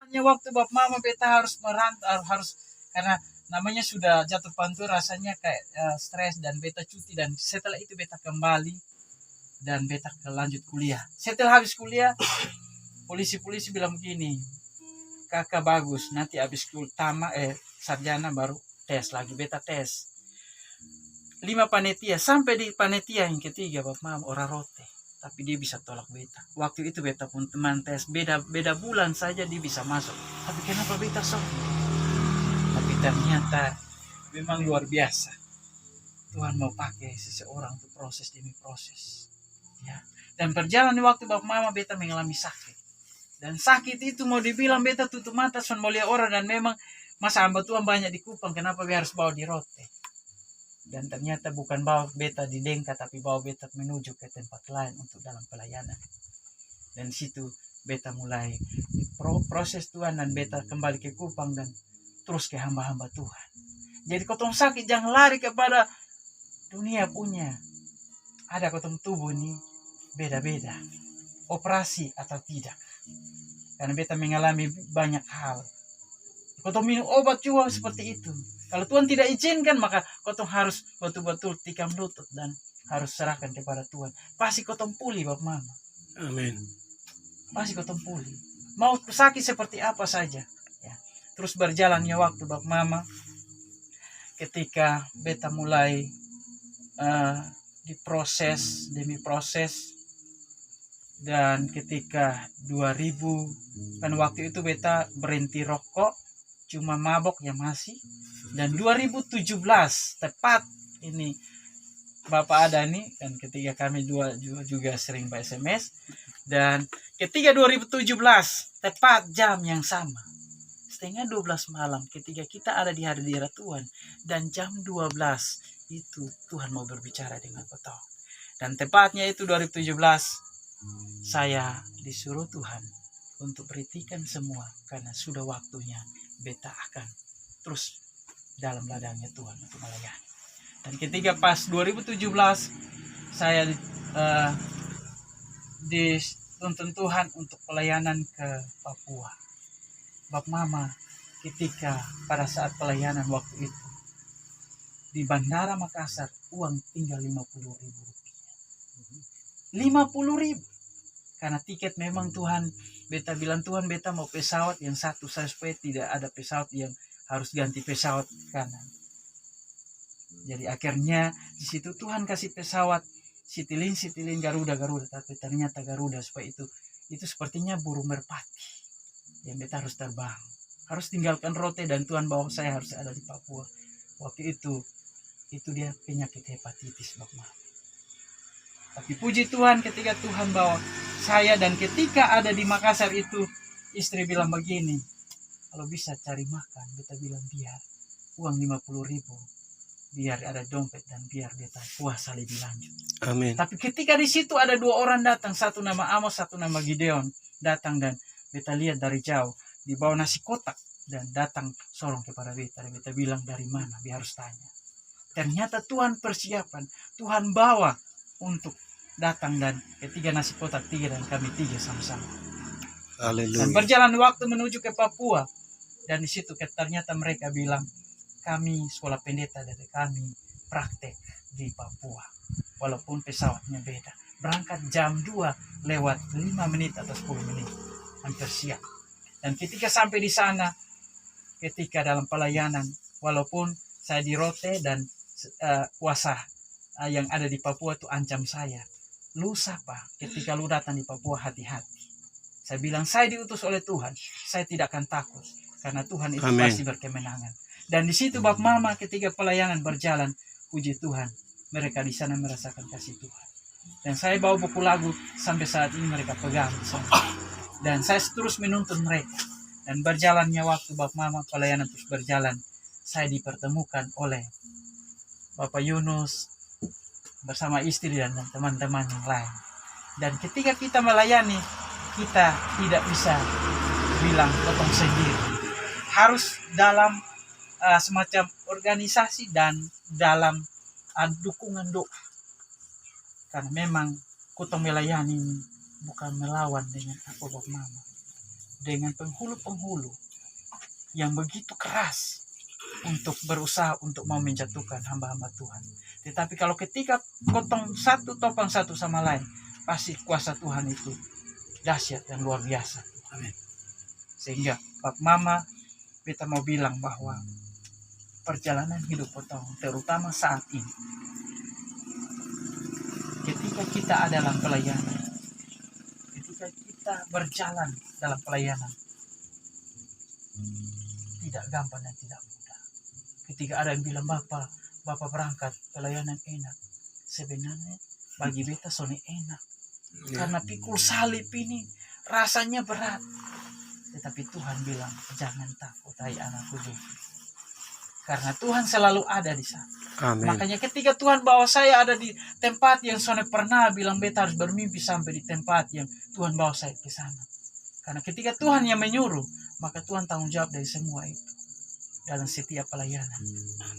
Hanya waktu bab mama beta harus merantau, harus karena namanya sudah jatuh pantur rasanya kayak stres dan beta cuti dan setelah itu beta kembali dan beta lanjut kuliah. Setelah habis kuliah polisi bilang begini, kakak bagus nanti habis sarjana baru tes lagi, beta tes 5 panitia sampai di panitia yang ketiga bab mama orang rote. Tapi dia bisa tolak beta. Waktu itu beta pun teman tes beda bulan saja dia bisa masuk. Tapi kenapa beta sok? Tapi ternyata memang luar biasa. Tuhan mau pakai seseorang untuk proses demi proses. Ya. Dan berjalan waktu bab mama beta mengalami sakit. Dan sakit itu mau dibilang beta tutup mata son mau lihat orang dan memang masa hamba Tuhan banyak di Kupang, kenapa beta harus bawa di rote? Dan ternyata bukan bawa beta di Dengka, tapi bawa beta menuju ke tempat lain untuk dalam pelayanan. Dan situ beta mulai proses Tuhan dan beta kembali ke Kupang dan terus ke hamba-hamba Tuhan. Jadi kotong sakit jangan lari kepada dunia punya. Ada kotong tubuh ini beda-beda. Operasi atau tidak. Karena beta mengalami banyak hal. Kotong minum obat juga seperti itu. Kalau Tuhan tidak izinkan, maka kotong harus betul-betul tikam lutut dan harus serahkan kepada Tuhan. Pasti kotong pulih, bab mama. Amin. Pasti kotong pulih. Mau sakit seperti apa saja. Ya. Terus berjalannya waktu, bab mama. Ketika beta mulai diproses demi proses. Dan ketika 2000, kan waktu itu beta berhenti rokok. Cuma mabok ya masih. Dan 2017 tepat ini Bapak ada nih, dan ketika kami juga sering by SMS. Dan ketika 2017 tepat jam yang sama 11:30 malam ketika kita ada di hadirat Tuhan, dan jam 12 itu Tuhan mau berbicara dengan kotong. Dan tepatnya itu 2017 saya disuruh Tuhan untuk berhentikan semua karena sudah waktunya beta akan terus dalam ladangnya Tuhan untuk melayani. Dan ketika pas 2017 saya dituntun Tuhan untuk pelayanan ke Papua. Bab mama, ketika pada saat pelayanan waktu itu di Bandara Makassar uang tinggal 50.000 rupiah. 50.000. Karena tiket memang Tuhan, beta bilang Tuhan beta mau pesawat yang satu saya supaya tidak ada pesawat yang harus ganti pesawat kanan. Jadi akhirnya di situ Tuhan kasih pesawat Citilin Garuda, tapi ternyata Garuda supaya itu sepertinya burung merpati yang beta harus terbang, harus tinggalkan rote dan Tuhan bawa saya harus ada di Papua. Waktu itu dia penyakit hepatitis bab mama. Tapi puji Tuhan ketika Tuhan bawa saya dan ketika ada di Makassar itu istri bilang begini, kalau bisa cari makan, beta bilang biar uang 50.000 biar ada dompet dan biar beta puasa lebih lanjut. Amin. Tapi ketika di situ ada 2 orang datang, satu nama Amos, satu nama Gideon datang dan beta lihat dari jauh di bawah nasi kotak dan datang sorong kepada beta. Dan beta bilang dari mana? Biar harus tanya. Ternyata Tuhan persiapan, Tuhan bawa untuk datang dan ketiga nasi kotak 3 dan kami 3 sama-sama. Haleluya. Dan berjalan waktu menuju ke Papua dan di situ ternyata mereka bilang kami sekolah pendeta dari kami praktek di Papua walaupun pesawatnya beda. Berangkat jam 2 lewat 5 menit atau 10 menit hampir siap. Dan ketika sampai di sana, ketika dalam pelayanan walaupun saya di rote dan kuasa yang ada di Papua itu ancam saya. Lu siapa? Ketika lu datang di Papua hati-hati. Saya bilang saya diutus oleh Tuhan. Saya tidak akan takut karena Tuhan itu Amen. pasti berkemenangan. Dan di situ bab mama ketika pelayanan berjalan, puji Tuhan, mereka di sana merasakan kasih Tuhan. Dan saya bawa buku lagu sampai saat ini mereka pegang. Dan saya terus menuntun mereka. Dan berjalannya waktu bab mama pelayanan terus berjalan, saya dipertemukan oleh Bapak Yunus bersama istri dan teman-teman yang lain. Dan ketika kita melayani, kita tidak bisa bilang potong sendiri. Harus dalam semacam organisasi dan dalam dukungan doa. Karena memang kutong melayani bukan melawan dengan apa bab mama. dengan penghulu-penghulu yang begitu keras untuk berusaha untuk mau menjatuhkan hamba-hamba Tuhan. Tetapi kalau ketika potong satu topang satu sama lain, pasti kuasa Tuhan itu dahsyat dan luar biasa. Amin. Sehingga Pak Mama, beta mau bilang bahwa perjalanan hidup potong, terutama saat ini, ketika kita ada dalam pelayanan, ketika kita berjalan dalam pelayanan, tidak gampang dan tidak mudah. Ketika ada yang bilang, Bapak berangkat pelayanan enak, sebenarnya bagi beta sone enak, karena pikul salib ini rasanya berat. Tetapi Tuhan bilang, jangan takut hai anakku Devi, karena Tuhan selalu ada di sana. Amin. Makanya ketika Tuhan bawa saya ada di tempat yang Sone pernah bilang beta harus bermimpi sampai di tempat yang Tuhan bawa saya ke sana. Karena ketika Tuhan yang menyuruh, maka Tuhan tanggung jawab dari semua itu dalam setiap pelayanan.